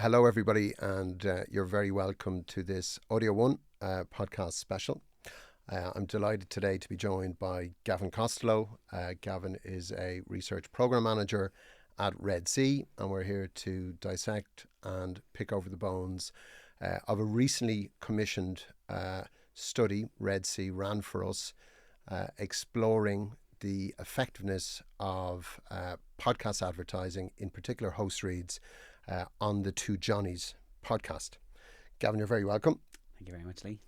Hello, everybody, and you're very welcome to this AudioOne podcast special. I'm delighted today to be joined by Gavin Costello. Gavin is a research program manager at Red C, and we're here to dissect and pick over the bones of a recently commissioned study Red C ran for us, exploring the effectiveness of podcast advertising, in particular host reads, on the Two Johnnies podcast. Gavin, you're very welcome. Thank you very much, Lee.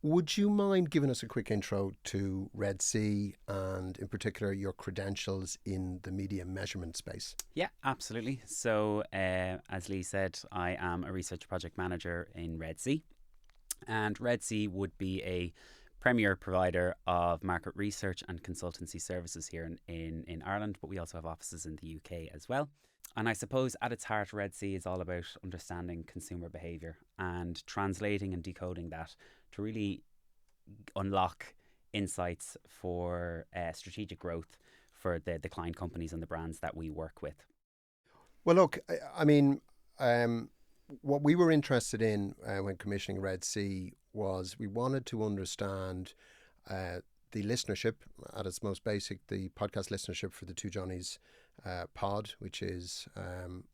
Would you mind giving us a quick intro to Red C and in particular your credentials in the media measurement space? Yeah, absolutely. So as Lee said, I am a research project manager in Red C, and Red C would be a premier provider of market research and consultancy services here in Ireland, but we also have offices in the UK as well. And I suppose at its heart, Red C is all about understanding consumer behaviour and translating and decoding that to really unlock insights for strategic growth for the client companies and the brands that we work with. Well, look, I mean, what we were interested in when commissioning Red C was we wanted to understand the listenership at its most basic, the podcast listenership for the Two Johnnies pod, which is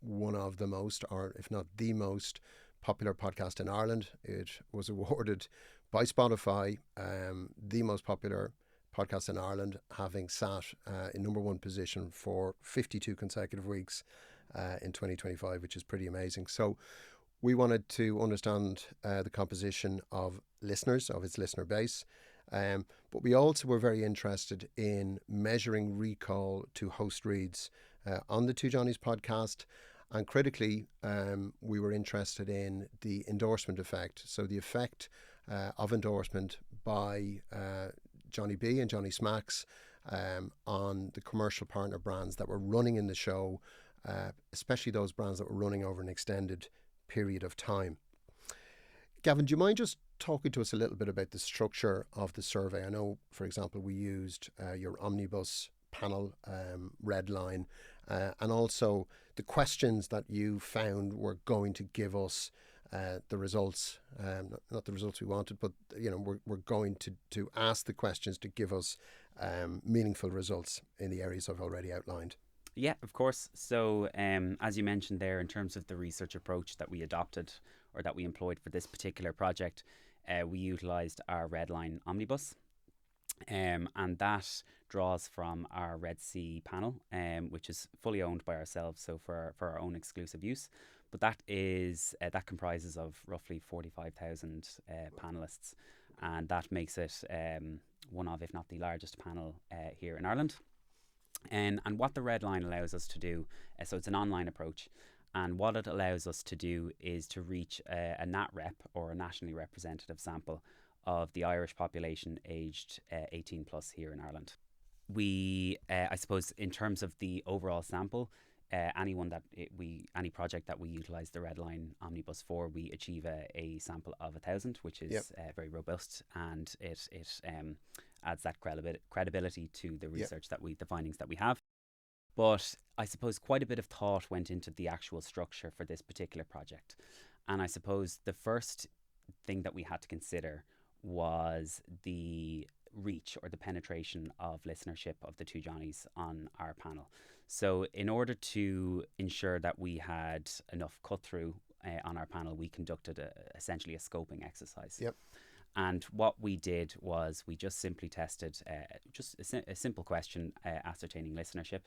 one of the most, or if not the most popular podcast in Ireland. It was awarded by Spotify the most popular podcast in Ireland, having sat in number one position for 52 consecutive weeks in 2025, which is pretty amazing. So we wanted to understand the composition of listeners, of its listener base. But we also were very interested in measuring recall to host reads on the Two Johnnies podcast. And critically, we were interested in the endorsement effect. So the effect of endorsement by Johnny B and Johnny Smacks on the commercial partner brands that were running in the show, especially those brands that were running over an extended period of time. Gavin, do you mind just talking to us a little bit about the structure of the survey? I know, for example, we used your omnibus panel red line and also the questions that you found were going to give us the results, not the results we wanted, but we're going to ask the questions to give us meaningful results in the areas I've already outlined. Yeah, of course. So as you mentioned there, in terms of the research approach that we adopted or that we employed for this particular project, we utilised our Red Line Omnibus. And that draws from our Red C panel, which is fully owned by ourselves, so for our own exclusive use. But that is that comprises of roughly 45,000 panelists, and that makes it one of, if not the largest panel here in Ireland. And what the Red Line allows us to do, so it's an online approach, and what it allows us to do is to reach a NAT rep, or a nationally representative sample, of the Irish population aged 18 plus here in Ireland. We, I suppose, in terms of the overall sample, any project that we utilise the Red Line Omnibus for, we achieve a sample of 1,000, which is very robust, and it adds that credibility to the research the findings that we have. But I suppose quite a bit of thought went into the actual structure for this particular project, and I suppose the first thing that we had to consider was the reach or the penetration of listenership of the Two Johnnies on our panel. So in order to ensure that we had enough cut through on our panel, we conducted essentially a scoping exercise. And what we did was we just simply tested just a simple question ascertaining listenership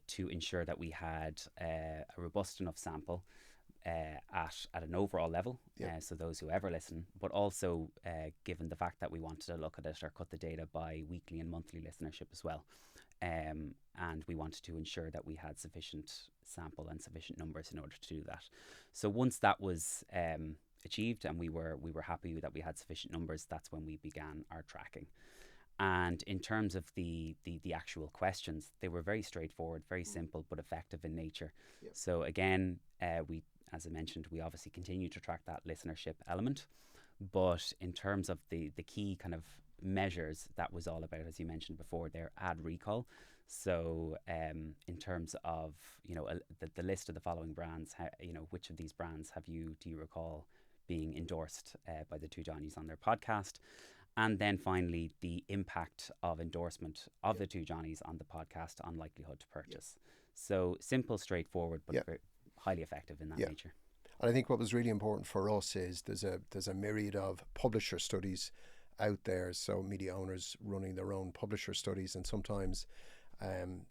to ensure that we had a robust enough sample at an overall level, so those who ever listen, but also given the fact that we wanted to look at it or cut the data by weekly and monthly listenership as well, and we wanted to ensure that we had sufficient sample and sufficient numbers in order to do that. So once that was achieved and we were happy that we had sufficient numbers, that's when we began our tracking. And in terms of the actual questions, they were very straightforward, very simple, but effective in nature. So again, we, as I mentioned, we obviously continue to track that listenership element. But in terms of the key kind of measures, that was all about, as you mentioned before, their ad recall. So in terms of, the list of the following brands, which of these brands do you recall being endorsed by the two Johnnies on their podcast? And then finally, the impact of endorsement of the two Johnnies on the podcast on likelihood to purchase. So simple, straightforward, but very highly effective in that nature. And I think what was really important for us is there's a myriad of publisher studies out there. So media owners running their own publisher studies, and sometimes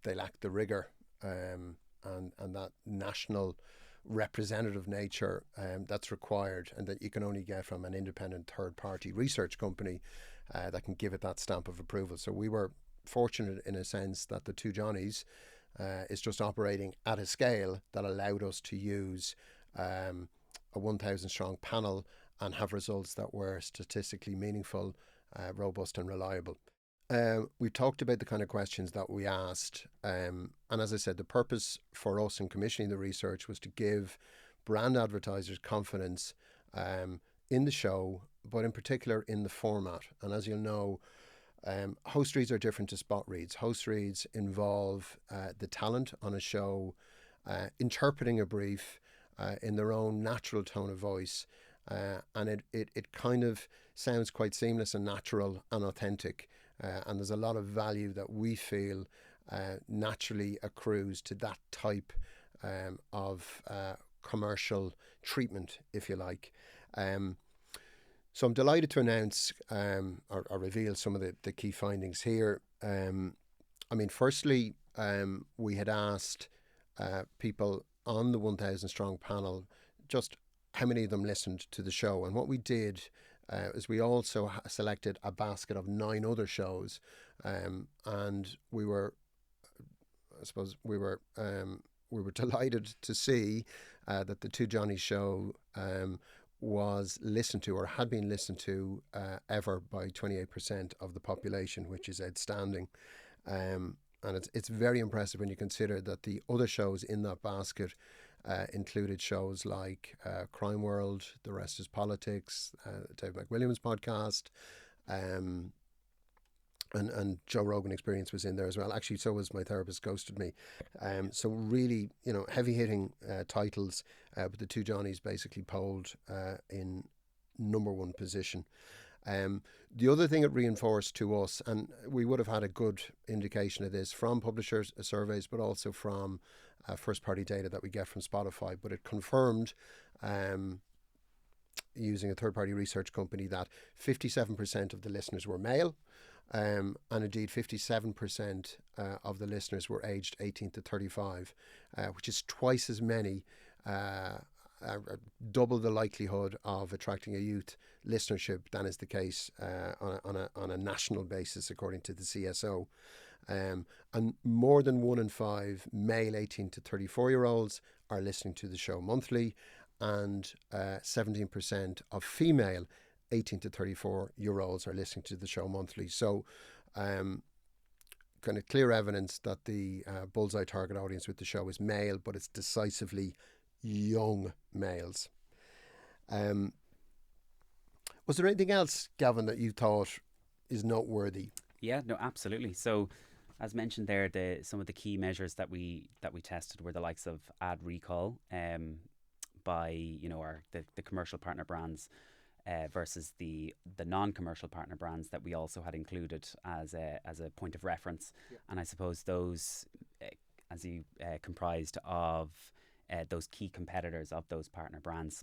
they lack the rigor and that national representative nature that's required, and that you can only get from an independent third-party research company that can give it that stamp of approval. So we were fortunate in a sense that the two Johnnies is just operating at a scale that allowed us to use a 1,000 strong panel and have results that were statistically meaningful, robust and reliable. We talked about the kind of questions that we asked, and as I said, the purpose for us in commissioning the research was to give brand advertisers confidence in the show, but in particular in the format. And as you'll know, host reads are different to spot reads. Host reads involve the talent on a show interpreting a brief in their own natural tone of voice, and it kind of sounds quite seamless and natural and authentic. And there's a lot of value that we feel naturally accrues to that type of commercial treatment, if you like. So I'm delighted to announce or reveal some of the key findings here. Firstly, we had asked people on the 1,000 strong panel just how many of them listened to the show. And what we did is we also selected a basket of 9 other shows, and we were delighted to see that the two Johnnies show was listened to, or had been listened to ever, by 28% of the population, which is outstanding. And it's very impressive when you consider that the other shows in that basket included shows like Crime World, The Rest is Politics, Dave McWilliams podcast, and Joe Rogan Experience was in there as well. Actually, so was My Therapist Ghosted Me. So really, heavy hitting titles, but the two Johnnies basically polled in number one position. The other thing it reinforced to us, and we would have had a good indication of this from publishers' surveys, but also from first-party data that we get from Spotify, but it confirmed, using a third-party research company, that 57% of the listeners were male, and indeed 57% of the listeners were aged 18 to 35, which is twice as many, double the likelihood of attracting a youth listenership than is the case on a national basis, according to the CSO. And more than 1 in 5 male 18 to 34-year-olds are listening to the show monthly, and 17% of female 18 to 34-year-olds are listening to the show monthly. So kind of clear evidence that the bullseye target audience with the show is male, but it's decisively young males. Was there anything else, Gavin, that you thought is noteworthy? Yeah, no, absolutely. So, as mentioned there, some of the key measures that we tested were the likes of ad recall by the commercial partner brands versus the non-commercial partner brands that we also had included as a point of reference. Yeah. And I suppose those comprised of those key competitors of those partner brands.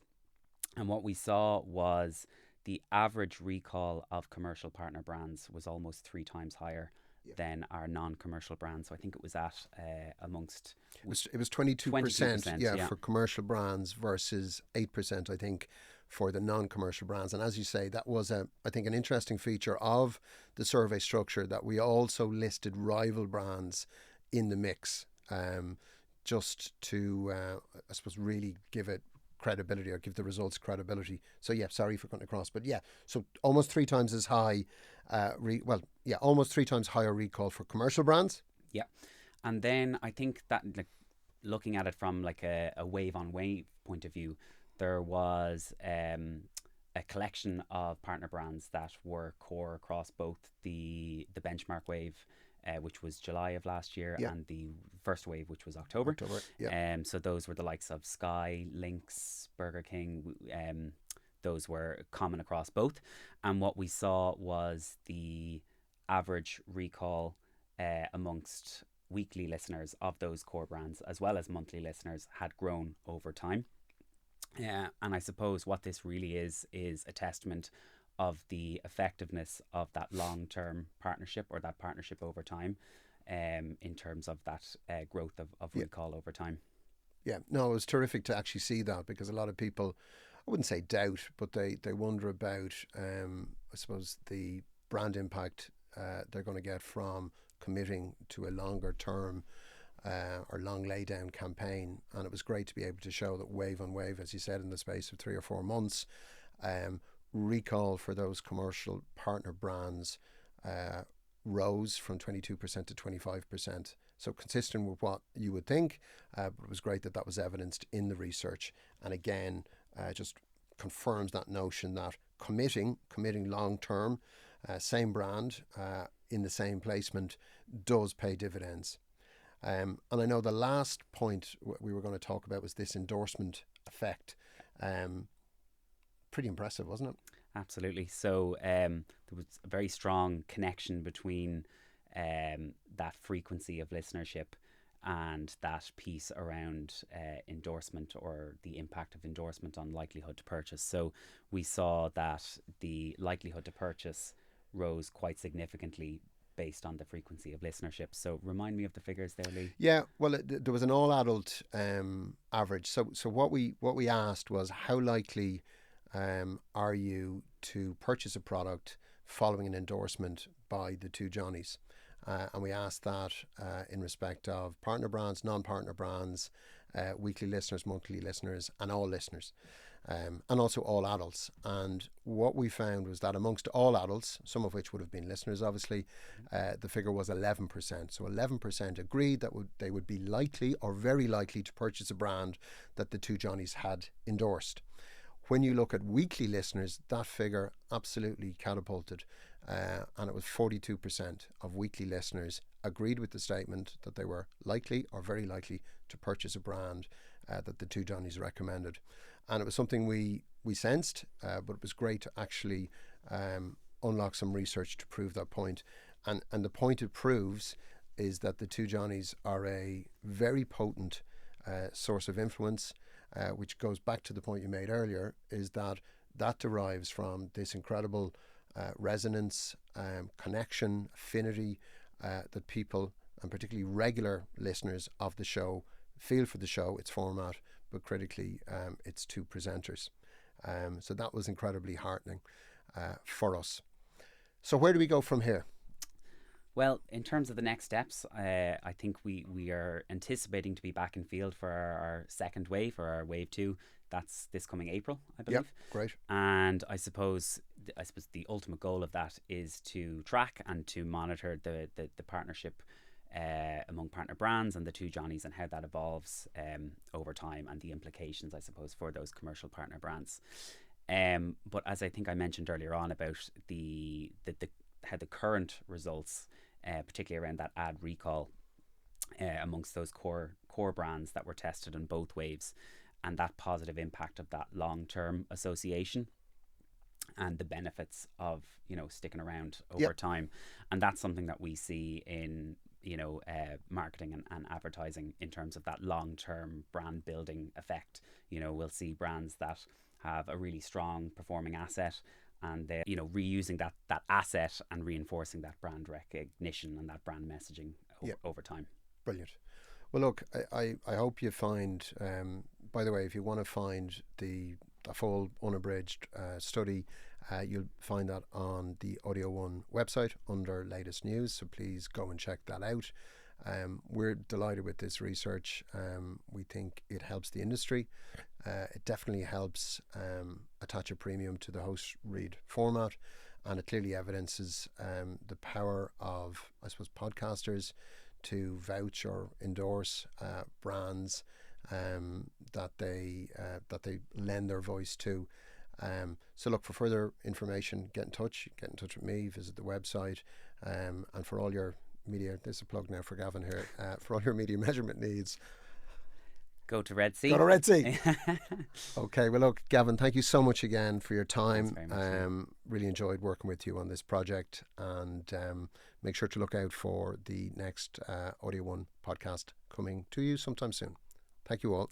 And what we saw was the average recall of commercial partner brands was almost 3 times higher than our non-commercial brands. So I think it was at amongst... It was 22%, for commercial brands versus 8%, I think, for the non-commercial brands. And as you say, that was, I think, an interesting feature of the survey structure, that we also listed rival brands in the mix, just to, I suppose, really give it credibility, or give the results credibility. So sorry for cutting across, but so almost 3 times as high, almost 3 times higher recall for commercial brands. Yeah. And then I think that, looking at it from a wave on wave point of view, there was a collection of partner brands that were core across both the benchmark wave which was July of last year, Yeah. and the first wave, which was October. October. Yeah. So those were the likes of Sky, Lynx, Burger King. Those were common across both. And what we saw was the average recall amongst weekly listeners of those core brands, as well as monthly listeners, had grown over time. And I suppose what this really is a testament of the effectiveness of that long-term partnership, or that partnership over time, in terms of that growth of Yeah. recall over time. Yeah, no, it was terrific to actually see that, because a lot of people, I wouldn't say doubt, but they wonder about, I suppose, the brand impact they're going to get from committing to a longer term or long lay down campaign. And it was great to be able to show that wave on wave, as you said, in the space of 3 or 4 months, recall for those commercial partner brands rose from 22% to 25%. So consistent with what you would think, but it was great that that was evidenced in the research. And again, just confirms that notion that committing long term, same brand in the same placement, does pay dividends. And I know the last point we were going to talk about was this endorsement effect. Pretty impressive, wasn't it? Absolutely. So there was a very strong connection between that frequency of listenership and that piece around endorsement, or the impact of endorsement on likelihood to purchase. So we saw that the likelihood to purchase rose quite significantly based on the frequency of listenership. So remind me of the figures there, Lee. Yeah, well, there was an all adult average. So what we asked was, how likely are you to purchase a product following an endorsement by the two Johnnies? And we asked that in respect of partner brands, non-partner brands, weekly listeners, monthly listeners, and all listeners, and also all adults. And what we found was that amongst all adults, some of which would have been listeners, obviously, the figure was 11%. So 11% agreed that they would be likely or very likely to purchase a brand that the two Johnnies had endorsed. When you look at weekly listeners, that figure absolutely catapulted, and it was 42% of weekly listeners agreed with the statement that they were likely or very likely to purchase a brand that the two Johnnies recommended. And it was something we sensed, but it was great to actually unlock some research to prove that point. And the point it proves is that the two Johnnies are a very potent source of influence, which goes back to the point you made earlier, is that derives from this incredible resonance, connection, affinity that people, and particularly regular listeners of the show, feel for the show, its format, but critically its two presenters. So that was incredibly heartening for us. So where do we go from here? Well, in terms of the next steps, I think we are anticipating to be back in field for our second wave, or our wave 2. That's this coming April, I believe. Yep, great. And I suppose the ultimate goal of that is to track and to monitor the partnership among partner brands and the two Johnnies, and how that evolves over time, and the implications, I suppose, for those commercial partner brands. But as I think I mentioned earlier on about how the current results, particularly around that ad recall amongst those core brands that were tested in both waves, and that positive impact of that long-term association, and the benefits of sticking around over time. And that's something that we see in marketing and advertising, in terms of that long-term brand building effect. We'll see brands that have a really strong performing asset, and they're reusing that asset and reinforcing that brand recognition and that brand messaging over time. Brilliant. Well, look, I hope you find, by the way, if you want to find the full unabridged study, you'll find that on the AudioOne website under latest news, so please go and check that out. We're delighted with this research. We think it helps the industry. It definitely helps attach a premium to the host read format, and it clearly evidences the power of, I suppose, podcasters to vouch or endorse brands that they lend their voice to. So look, for further information, get in touch with me, visit the website, and for all your media, there's a plug now for Gavin here, for all your media measurement needs, go to Red C. go to Red C. Okay, well look, Gavin, thank you so much again for your time. Thanks very much, really enjoyed working with you on this project, and make sure to look out for the next AudioOne podcast coming to you sometime soon. Thank you all.